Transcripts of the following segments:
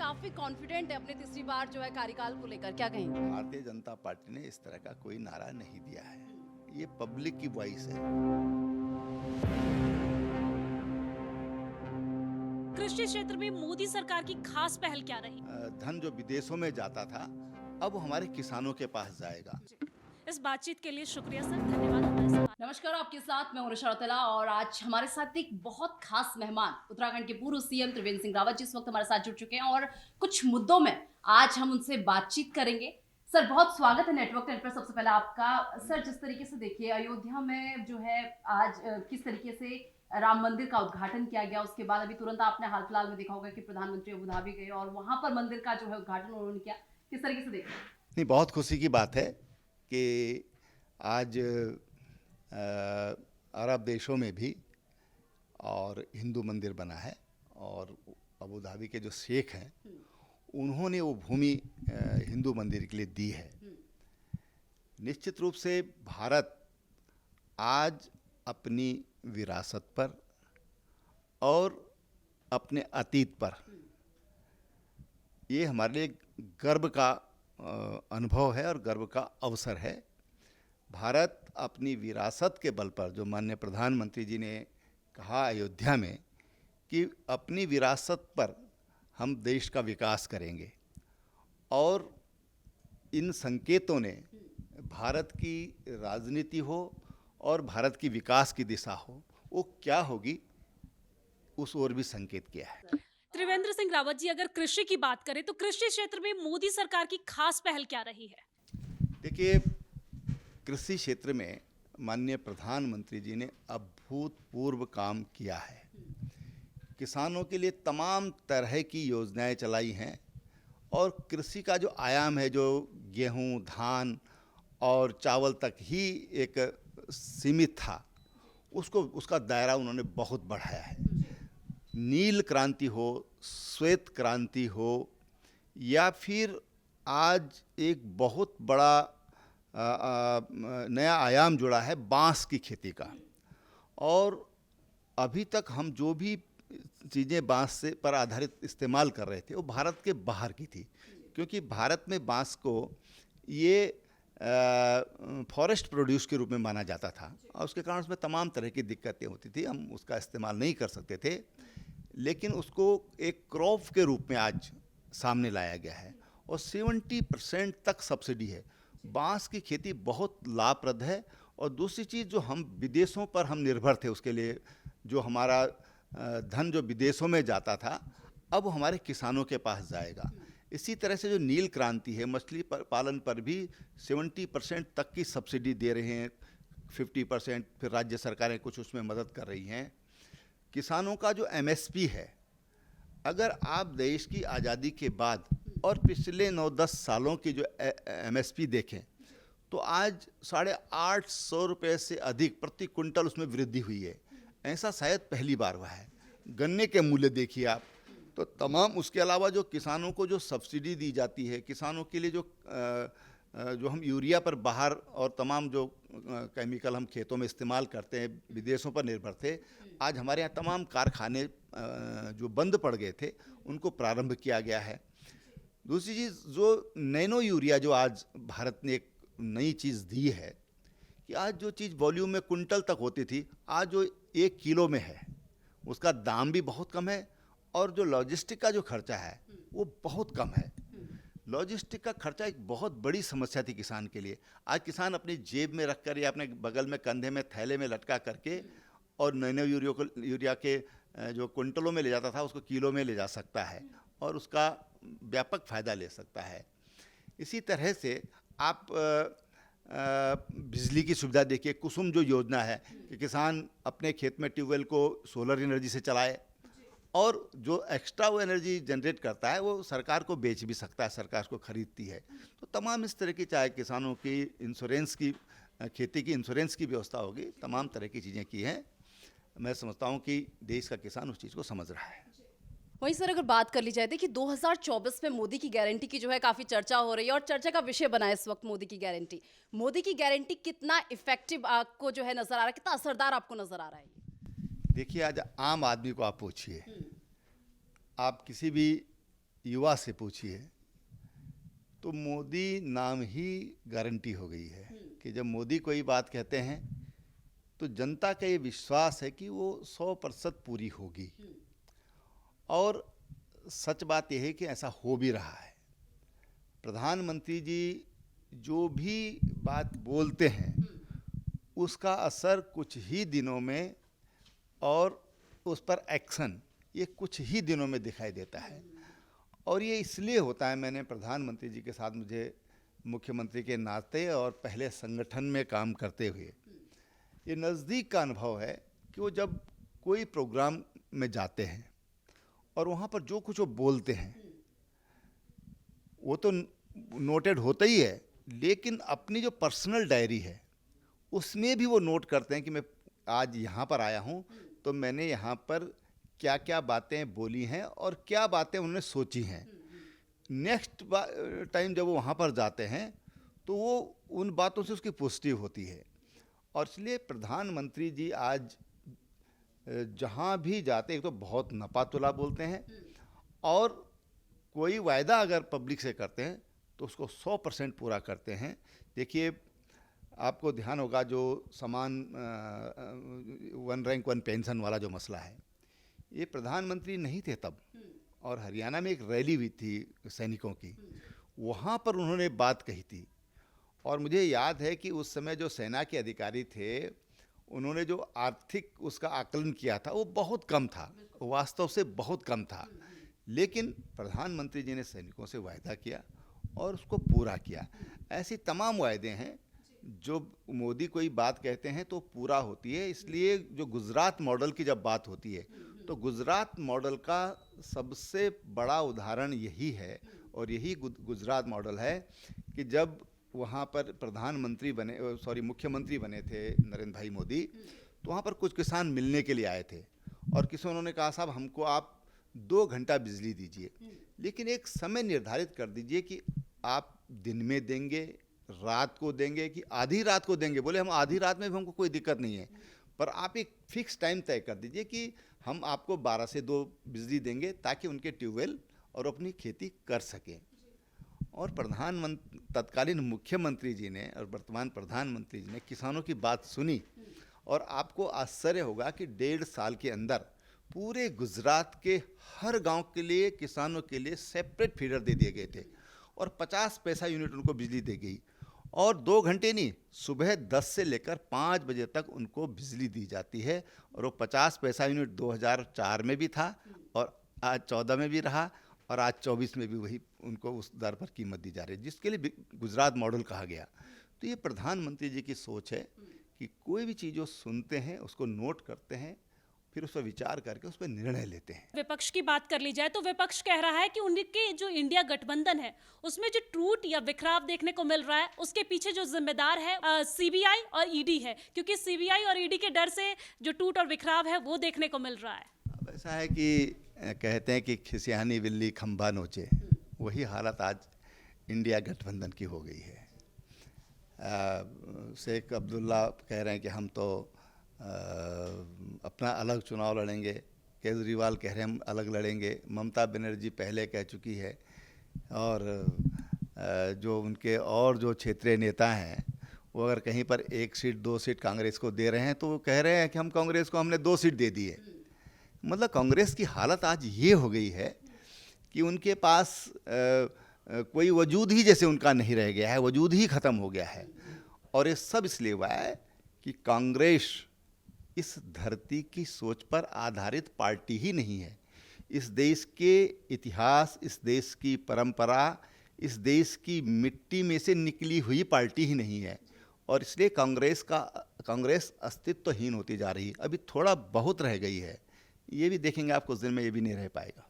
काफी कॉन्फिडेंट है अपने तीसरी बार जो है कार्यकाल को लेकर, क्या कहेंगे? भारतीय जनता पार्टी ने इस तरह का कोई नारा नहीं दिया है। ये पब्लिक की वॉइस है। कृषि क्षेत्र में मोदी सरकार की खास पहल क्या रही? धन जो विदेशों में जाता था अब वो हमारे किसानों के पास जाएगा। इस बातचीत के लिए शुक्रिया सर, धन्यवाद हमारे साथ। नमस्कार, आपके साथ मैं हूं ऋषा रौतेला और आज हमारे साथ एक बहुत खास मेहमान उत्तराखंड के पूर्व सीएम त्रिवेंद्र सिंह रावत जी इस वक्त हमारे साथ जुड़ चुके हैं और कुछ मुद्दों में आज हम उनसे बातचीत करेंगे। सर, बहुत स्वागत है नेटवर्क टेन पर। सबसे पहले आपका सर, जिस तरीके से देखिए अयोध्या में जो है आज किस तरीके से राम मंदिर का उद्घाटन किया गया, उसके बाद अभी तुरंत आपने हाल फिलहाल में देखा होगा कि प्रधानमंत्री अबू धाबी गए और वहां पर मंदिर का जो है उद्घाटन उन्होंने किया, किस तरीके से देखिए? नहीं, बहुत खुशी की बात है कि आज अरब देशों में भी और हिंदू मंदिर बना है और अबू धाबी के जो शेख हैं उन्होंने वो भूमि हिंदू मंदिर के लिए दी है। निश्चित रूप से भारत आज अपनी विरासत पर और अपने अतीत पर ये हमारे लिए गर्व का अनुभव है और गर्व का अवसर है। भारत अपनी विरासत के बल पर, जो माननीय प्रधानमंत्री जी ने कहा अयोध्या में कि अपनी विरासत पर हम देश का विकास करेंगे, और इन संकेतों ने भारत की राजनीति हो और भारत की विकास की दिशा हो वो क्या होगी उस ओर भी संकेत किया है। त्रिवेंद्र सिंह रावत जी, अगर कृषि की बात करें तो कृषि क्षेत्र में मोदी सरकार की खास पहल क्या रही है? देखिए, कृषि क्षेत्र में माननीय प्रधानमंत्री जी ने अभूतपूर्व काम किया है। किसानों के लिए तमाम तरह की योजनाएं चलाई हैं और कृषि का जो आयाम है, जो गेहूं, धान और चावल तक ही एक सीमित था, उसका दायरा उन्होंने बहुत बढ़ाया है। नील क्रांति हो, श्वेत क्रांति हो, या फिर आज एक बहुत बड़ा नया आयाम जुड़ा है बांस की खेती का। और अभी तक हम जो भी चीज़ें बांस से पर आधारित इस्तेमाल कर रहे थे वो भारत के बाहर की थी, क्योंकि भारत में बांस को ये फॉरेस्ट प्रोड्यूस के रूप में माना जाता था और उसके कारण उसमें तमाम तरह की दिक्कतें होती थी। हम उसका इस्तेमाल नहीं कर सकते थे, लेकिन उसको एक क्रॉप के रूप में आज सामने लाया गया है और 70% तक सब्सिडी है। बांस की खेती बहुत लाभप्रद है। और दूसरी चीज़, जो हम विदेशों पर हम निर्भर थे, उसके लिए जो हमारा धन जो विदेशों में जाता था अब वो हमारे किसानों के पास जाएगा। इसी तरह से जो नील क्रांति है, मछली पालन पर भी 70% तक की सब्सिडी दे रहे हैं, 50% फिर राज्य सरकारें कुछ उसमें मदद कर रही हैं। किसानों का जो MSP है, अगर आप देश की आज़ादी के बाद और पिछले 9-10 सालों की जो MSP देखें तो आज 850 रुपये से अधिक प्रति कुंटल उसमें वृद्धि हुई है। ऐसा शायद पहली बार हुआ है। गन्ने के मूल्य देखिए आप, तो तमाम उसके अलावा जो किसानों को जो सब्सिडी दी जाती है, किसानों के लिए जो हम यूरिया पर बाहर और तमाम जो केमिकल हम खेतों में इस्तेमाल करते हैं, विदेशों पर निर्भर थे, आज हमारे यहाँ तमाम कारखाने जो बंद पड़ गए थे उनको प्रारंभ किया गया है। दूसरी चीज़, जो नैनो यूरिया जो आज भारत ने एक नई चीज़ दी है कि आज जो चीज़ वॉल्यूम में कुंटल तक होती थी, आज जो 1 किलो में है उसका दाम भी बहुत कम है और जो लॉजिस्टिक का जो खर्चा है वो बहुत कम है। लॉजिस्टिक का खर्चा एक बहुत बड़ी समस्या थी किसान के लिए। आज किसान अपनी जेब में रखकर या अपने बगल में कंधे में थैले में लटका करके और नैनो यूरिया के जो कुंटलों में ले जाता था उसको किलो में ले जा सकता है और उसका व्यापक फ़ायदा ले सकता है। इसी तरह से आप बिजली की सुविधा देखिए, कुसुम जो योजना है कि किसान अपने खेत में ट्यूबवेल को सोलर एनर्जी से चलाए और जो एक्स्ट्रा वो एनर्जी जनरेट करता है वो सरकार को बेच भी सकता है, सरकार उसको खरीदती है। तो तमाम इस तरह की, चाहे किसानों की इंश्योरेंस की, खेती की इंश्योरेंस की व्यवस्था होगी, तमाम तरह की चीज़ें की हैं। मैं समझता हूँ कि देश का किसान उस चीज़ को समझ रहा है। वहीं सर, अगर बात कर ली जाए, देखिए 2024 में मोदी की गारंटी की जो है काफी चर्चा हो रही है और चर्चा का विषय बना है इस वक्त मोदी की गारंटी। मोदी की गारंटी कितना इफेक्टिव आपको जो है नजर आ रहा है, कितना असरदार आपको नजर आ रहा है? देखिए, आज आम आदमी को आप पूछिए, आप किसी भी युवा से पूछिए तो मोदी नाम ही गारंटी हो गई है कि जब मोदी कोई बात कहते हैं तो जनता का ये विश्वास है कि वो 100% पूरी होगी। और सच बात यह है कि ऐसा हो भी रहा है। प्रधानमंत्री जी जो भी बात बोलते हैं उसका असर कुछ ही दिनों में, और उस पर एक्शन ये कुछ ही दिनों में दिखाई देता है। और ये इसलिए होता है, मैंने प्रधानमंत्री जी के साथ, मुझे मुख्यमंत्री के नाते और पहले संगठन में काम करते हुए ये नज़दीक का अनुभव है कि वो जब कोई प्रोग्राम में जाते हैं और वहाँ पर जो कुछ वो बोलते हैं वो तो नोटेड होता ही है, लेकिन अपनी जो पर्सनल डायरी है उसमें भी वो नोट करते हैं कि मैं आज यहाँ पर आया हूँ तो मैंने यहाँ पर क्या क्या बातें बोली हैं और क्या बातें उन्होंने सोची हैं। नेक्स्ट टाइम जब वो वहाँ पर जाते हैं तो वो उन बातों से उसकी पुष्टि होती है। और इसलिए प्रधानमंत्री जी आज जहाँ भी जाते हैं तो बहुत नपातुला बोलते हैं, और कोई वायदा अगर पब्लिक से करते हैं तो उसको 100% पूरा करते हैं। देखिए, आपको ध्यान होगा जो समान वन रैंक वन पेंशन वाला जो मसला है, ये प्रधानमंत्री नहीं थे तब, और हरियाणा में एक रैली हुई थी सैनिकों की, वहाँ पर उन्होंने बात कही थी। और मुझे याद है कि उस समय जो सेना के अधिकारी थे उन्होंने जो आर्थिक उसका आकलन किया था वो बहुत कम था, वास्तव से बहुत कम था, लेकिन प्रधानमंत्री जी ने सैनिकों से वायदा किया और उसको पूरा किया। ऐसी तमाम वायदे हैं जो मोदी कोई बात कहते हैं तो पूरा होती है। इसलिए जो गुजरात मॉडल की जब बात होती है तो गुजरात मॉडल का सबसे बड़ा उदाहरण यही है, और यही गुजरात मॉडल है कि जब वहाँ पर मुख्यमंत्री बने थे नरेंद्र भाई मोदी, तो वहाँ पर कुछ किसान मिलने के लिए आए थे और किसानों ने कहा साहब हमको आप 2 घंटा बिजली दीजिए, लेकिन एक समय निर्धारित कर दीजिए कि आप दिन में देंगे, रात को देंगे कि आधी रात को देंगे। बोले हम आधी रात में भी हमको कोई दिक्कत नहीं है, पर आप एक फिक्स टाइम तय कर दीजिए कि हम आपको 12 से 2 बिजली देंगे ताकि उनके ट्यूबवेल और अपनी खेती कर सकें। और तत्कालीन मुख्यमंत्री जी ने और वर्तमान प्रधानमंत्री जी ने किसानों की बात सुनी, और आपको आश्चर्य होगा कि 1.5 साल के अंदर पूरे गुजरात के हर गांव के लिए किसानों के लिए सेपरेट फीडर दे दिए गए थे और 50 पैसा यूनिट उनको बिजली दी गई। और 2 घंटे नहीं, सुबह 10 से लेकर 5 बजे तक उनको बिजली दी जाती है, और वो 50 पैसा यूनिट 2004 में भी था और आज 14 में भी रहा, और आज 24 में भी वही उनको उस दर पर कीमत दी जा रही है, जिसके लिए गुजरात मॉडल कहा गया। तो ये प्रधानमंत्री जी की सोच है कि कोई भी चीज़ जो सुनते हैं उसको नोट करते हैं, फिर उस पर विचार करके उस पर निर्णय लेते हैं। विपक्ष की बात कर ली जाए तो विपक्ष कह रहा है कि उनके जो इंडिया गठबंधन है उसमें जो टूट या बिखराव देखने को मिल रहा है उसके पीछे जो जिम्मेदार है सीबीआई और ईडी है, क्योंकि सीबीआई और ईडी के डर से जो टूट और बिखराव है वो देखने को मिल रहा है। अब ऐसा है कि कहते हैं कि खिसियानी बिल्ली खंभा नोचे, वही हालत आज इंडिया गठबंधन की हो गई है। शेख अब्दुल्ला कह रहे हैं कि हम तो अपना अलग चुनाव लड़ेंगे, केजरीवाल कह रहे हैं हम अलग लड़ेंगे, ममता बनर्जी पहले कह चुकी है, और जो उनके और जो क्षेत्रीय नेता हैं वो अगर कहीं पर 1 सीट 2 सीट कांग्रेस को दे रहे हैं तो वो कह रहे हैं कि हम कांग्रेस को हमने 2 सीट दे दी है। मतलब कांग्रेस की हालत आज ये हो गई है कि उनके पास कोई वजूद ही जैसे उनका नहीं रह गया है, वजूद ही ख़त्म हो गया है। और ये सब इसलिए हुआ है कि कांग्रेस इस धरती की सोच पर आधारित पार्टी ही नहीं है। इस देश के इतिहास, इस देश की परंपरा, इस देश की मिट्टी में से निकली हुई पार्टी ही नहीं है, और इसलिए कांग्रेस अस्तित्वहीन होती जा रही है। अभी थोड़ा बहुत रह गई है, ये भी देखेंगे आप कुछ दिन में, ये भी नहीं रह पाएगा।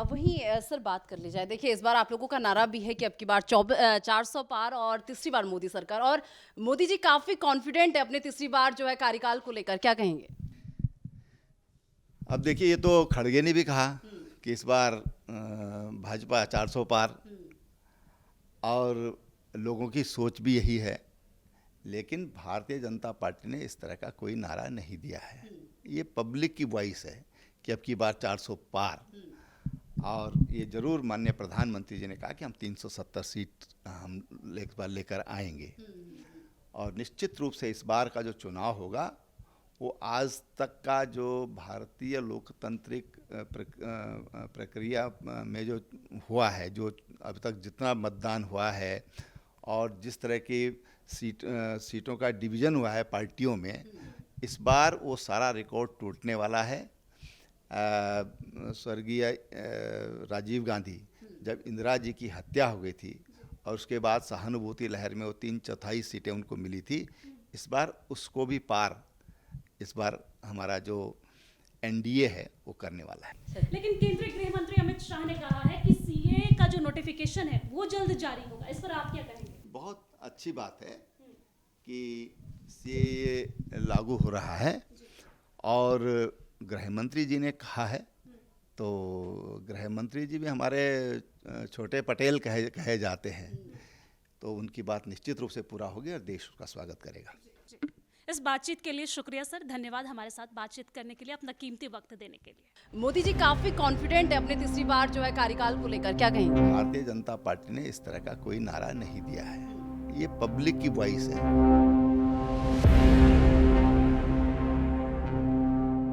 वहीं सर बात कर ली जाए, देखिए इस बार आप लोगों का नारा भी है कि अब की बार 400 पार और तीसरी बार मोदी सरकार, और मोदी जी काफी कॉन्फिडेंट है अपने तीसरी बार जो है कार्यकाल को लेकर, क्या कहेंगे? अब देखिए, ये तो खड़गे ने भी कहा कि इस बार भाजपा 400 पार, और लोगों की सोच भी यही है, लेकिन भारतीय जनता पार्टी ने इस तरह का कोई नारा नहीं दिया है। ये पब्लिक की वॉइस है कि अब की बार 400 पार, और ये जरूर माननीय प्रधानमंत्री जी ने कहा कि हम 370 सीट हम एक बार लेकर आएंगे, और निश्चित रूप से इस बार का जो चुनाव होगा वो आज तक का जो भारतीय लोकतांत्रिक प्रक्रिया में जो हुआ है, जो अब तक जितना मतदान हुआ है और जिस तरह की सीटों का डिवीज़न हुआ है पार्टियों में, इस बार वो सारा रिकॉर्ड टूटने वाला है। स्वर्गीय राजीव गांधी जब इंदिरा जी की हत्या हो गई थी और उसके बाद सहानुभूति लहर में वो 3/4 सीटें उनको मिली थी, इस बार उसको भी पार इस बार हमारा जो एनडीए है वो करने वाला है। लेकिन केंद्रीय गृह मंत्री अमित शाह ने कहा है कि सीए का जो नोटिफिकेशन है वो जल्द जारी होगा, इस पर आप क्या कहेंगे? बहुत अच्छी बात है कि सीए लागू हो रहा है और गृह मंत्री जी ने कहा है, तो गृह मंत्री जी भी हमारे छोटे पटेल कहे जाते हैं, तो उनकी बात निश्चित रूप से पूरा होगी और देश उसका स्वागत करेगा। इस बातचीत के लिए शुक्रिया सर, धन्यवाद हमारे साथ बातचीत करने के लिए, अपना कीमती वक्त देने के लिए। मोदी जी काफी कॉन्फिडेंट है अपने तीसरी बार जो है कार्यकाल को लेकर, क्या कहेंगे? भारतीय जनता पार्टी ने इस तरह का कोई नारा नहीं दिया है, ये पब्लिक की वॉइस है।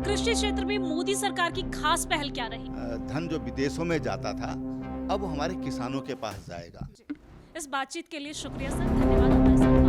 कृषि क्षेत्र में मोदी सरकार की खास पहल क्या रही? धन जो विदेशों में जाता था अब वो हमारे किसानों के पास जाएगा। इस बातचीत के लिए शुक्रिया सर, धन्यवाद हमारे साथ